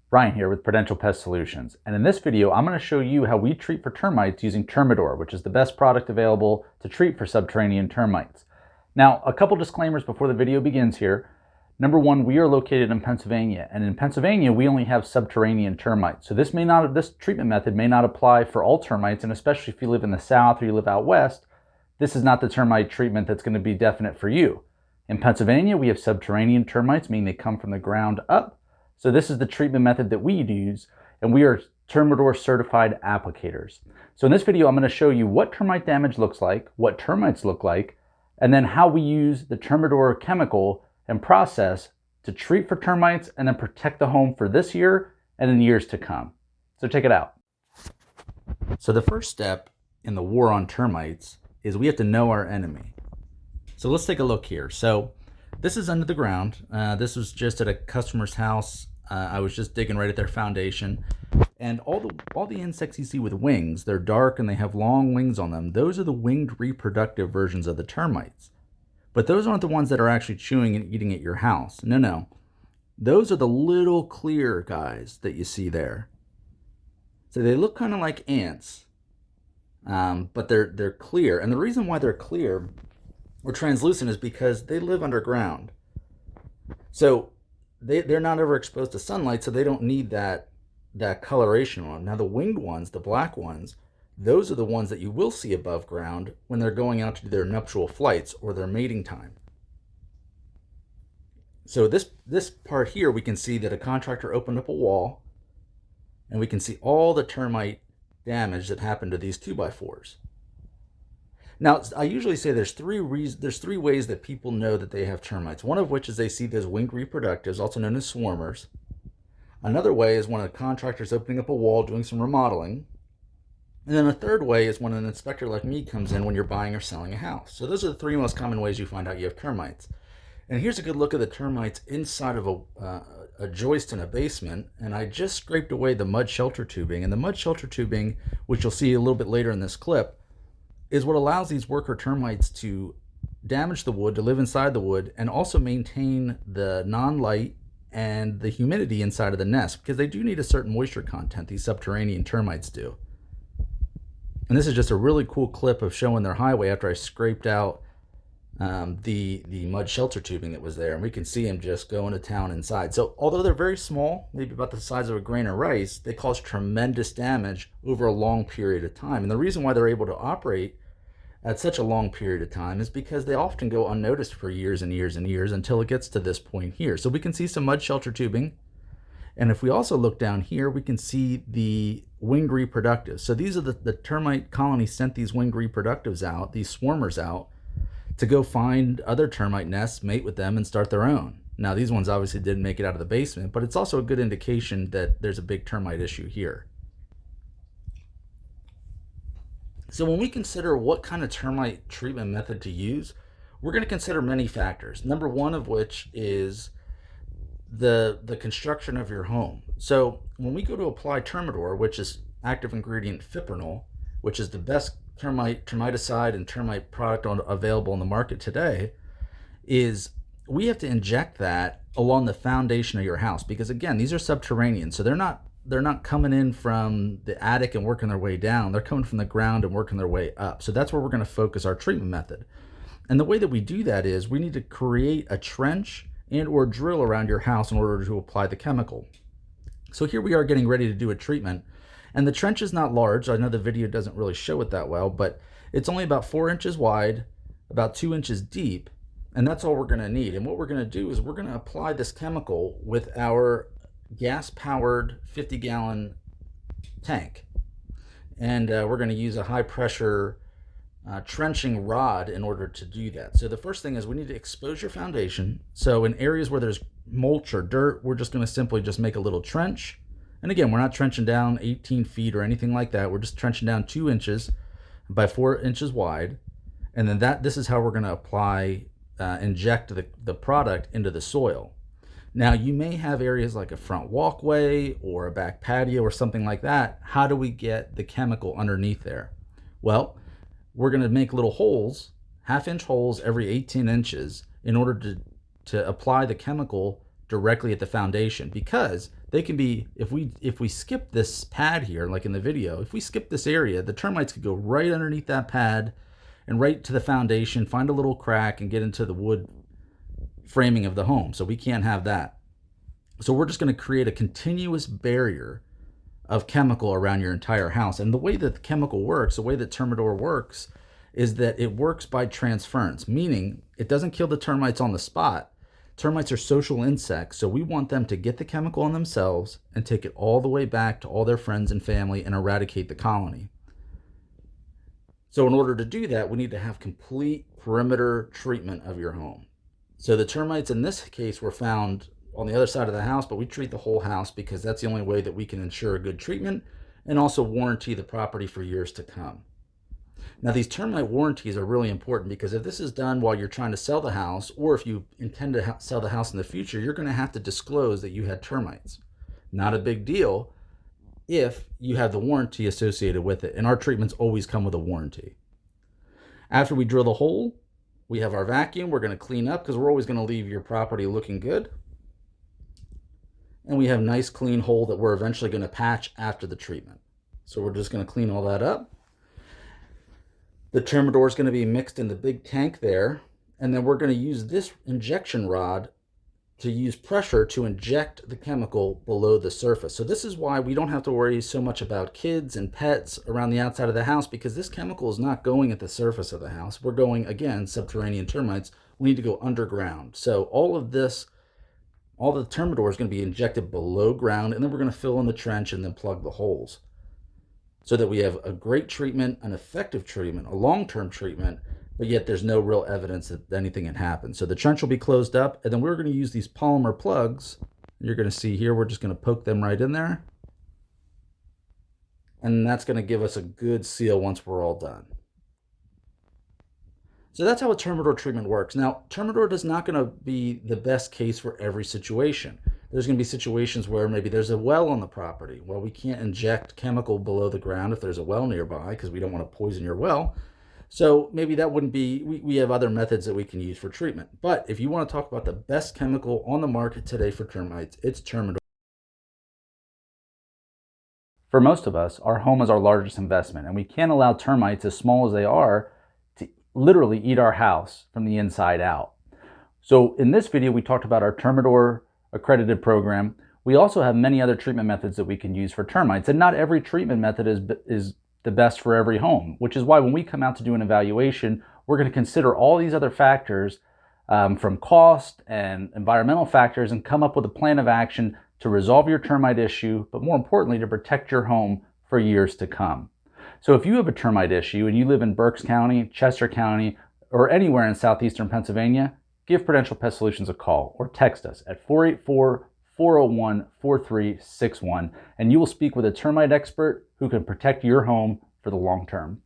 Ryan here with Prudential Pest Solutions, and in this video I'm going to show you how we treat for termites using Termidor, which is the best product available to treat for subterranean termites. Now, a couple disclaimers before the video begins here. Number one, we are located in Pennsylvania, and in Pennsylvania we only have subterranean termites. So this treatment method may not apply for all termites, and especially if you live in the south or you live out west, this is not the termite treatment that's going to be definite for you. In Pennsylvania, we have subterranean termites, meaning they come from the ground up. So this is the treatment method that we use, and we are Termidor certified applicators. So in this video, I'm going to show you what termite damage looks like, what termites look like, and then how we use the Termidor chemical and process to treat for termites and then protect the home for this year and in years to come. So check it out. So the first step in the war on termites is we have to know our enemy. So let's take a look here. So this is under the ground. This was just at a customer's house. I was just digging right at their foundation. And all the insects you see with wings, they're dark and they have long wings on them. Those are the winged reproductive versions of the termites. But those aren't the ones that are actually chewing and eating at your house. No. Those are the little clear guys that you see there. So they look kind of like ants, but they're clear. And the reason why they're clear or translucent is because they live underground. So they're not ever exposed to sunlight, so they don't need that coloration on them. Now the winged ones, the black ones, those are the ones that you will see above ground when they're going out to do their nuptial flights or their mating time. So this part here, we can see that a contractor opened up a wall, and we can see all the termite damage that happened to these 2x4s. Now, I usually say there's three ways that people know that they have termites. One of which is they see those winged reproductives, also known as swarmers. Another way is when a contractor's opening up a wall, doing some remodeling. And then a third way is when an inspector like me comes in when you're buying or selling a house. So those are the three most common ways you find out you have termites. And here's a good look at the termites inside of a joist in a basement. And I just scraped away the mud shelter tubing. And the mud shelter tubing, which you'll see a little bit later in this clip, is what allows these worker termites to damage the wood, to live inside the wood, and also maintain the non-light and the humidity inside of the nest, because they do need a certain moisture content, these subterranean termites do. And this is just a really cool clip of showing their highway after I scraped out the mud shelter tubing that was there, and we can see them just going to town inside. So although they're very small, maybe about the size of a grain of rice, they cause tremendous damage over a long period of time. And the reason why they're able to operate at such a long period of time is because they often go unnoticed for years and years and years until it gets to this point here. So we can see some mud shelter tubing, and if we also look down here, we can see the winged reproductives. So these are the termite colony sent these winged reproductives out, these swarmers out, to go find other termite nests, mate with them, and start their own. Now, these ones obviously didn't make it out of the basement, but it's also a good indication that there's a big termite issue here. So when we consider what kind of termite treatment method to use, we're going to consider many factors. Number one of which is the construction of your home. So when we go to apply Termidor, which is active ingredient fipronil, which is the best termiticide and termite product available on the market today, is we have to inject that along the foundation of your house, because again, these are subterranean, so they're not coming in from the attic and working their way down. They're coming from the ground and working their way up. So that's where we're going to focus our treatment method. And the way that we do that is we need to create a trench and or drill around your house in order to apply the chemical. So here we are getting ready to do a treatment. And the trench is not large. I know the video doesn't really show it that well, but it's only about 4 inches wide, about 2 inches deep, and that's all we're going to need. And what we're going to do is we're going to apply this chemical with our gas-powered 50-gallon tank. And we're going to use a high-pressure trenching rod in order to do that. So the first thing is we need to expose your foundation. So in areas where there's mulch or dirt, we're just going to simply just make a little trench. And again, we're not trenching down 18 feet or anything like that. We're just trenching down 2 inches by 4 inches wide. And then this is how we're going to apply, inject the product into the soil. Now, you may have areas like a front walkway or a back patio or something like that. How do we get the chemical underneath there? Well, we're going to make little holes, half-inch holes every 18 inches in order to apply the chemical directly at the foundation, because they can be, if we skip this pad here, like in the video, if we skip this area, the termites could go right underneath that pad and right to the foundation, find a little crack and get into the wood framing of the home. So we can't have that. So we're just going to create a continuous barrier of chemical around your entire house. And the way that the chemical works, the way that Termidor works, is that it works by transference, meaning it doesn't kill the termites on the spot. Termites are social insects, so we want them to get the chemical on themselves and take it all the way back to all their friends and family and eradicate the colony. So in order to do that, we need to have complete perimeter treatment of your home. So the termites in this case were found on the other side of the house, but we treat the whole house because that's the only way that we can ensure a good treatment and also warranty the property for years to come. Now, these termite warranties are really important because if this is done while you're trying to sell the house, or if you intend to sell the house in the future, you're going to have to disclose that you had termites. Not a big deal if you have the warranty associated with it, and our treatments always come with a warranty. After we drill the hole, we have our vacuum. We're going to clean up because we're always going to leave your property looking good. And we have a nice clean hole that we're eventually going to patch after the treatment. So we're just going to clean all that up. The Termidor is going to be mixed in the big tank there, and then we're going to use this injection rod to use pressure to inject the chemical below the surface. So this is why we don't have to worry so much about kids and pets around the outside of the house, because this chemical is not going at the surface of the house. We're going, again, subterranean termites. We need to go underground. So all of this, all the Termidor is going to be injected below ground, and then we're going to fill in the trench and then plug the holes, so that we have a great treatment, an effective treatment, a long-term treatment, but yet there's no real evidence that anything had happened. So the trench will be closed up, and then we're going to use these polymer plugs. You're going to see here, we're just going to poke them right in there. And that's going to give us a good seal once we're all done. So that's how a Termidor treatment works. Now, Termidor is not going to be the best case for every situation. There's going to be situations where maybe there's a well on the property. Well, we can't inject chemical below the ground if there's a well nearby because we don't want to poison your well. So maybe that wouldn't be, we have other methods that we can use for treatment. But if you want to talk about the best chemical on the market today for termites, it's Termidor. For most of us, our home is our largest investment, and we can't allow termites, as small as they are, to literally eat our house from the inside out. So in this video, we talked about our Termidor accredited program. We also have many other treatment methods that we can use for termites, and not every treatment method is the best for every home, which is why when we come out to do an evaluation, we're going to consider all these other factors from cost and environmental factors and come up with a plan of action to resolve your termite issue, but more importantly, to protect your home for years to come. So if you have a termite issue and you live in Berks County, Chester County, or anywhere in southeastern Pennsylvania, give Prudential Pest Solutions a call or text us at 484-401-4361, and you will speak with a termite expert who can protect your home for the long term.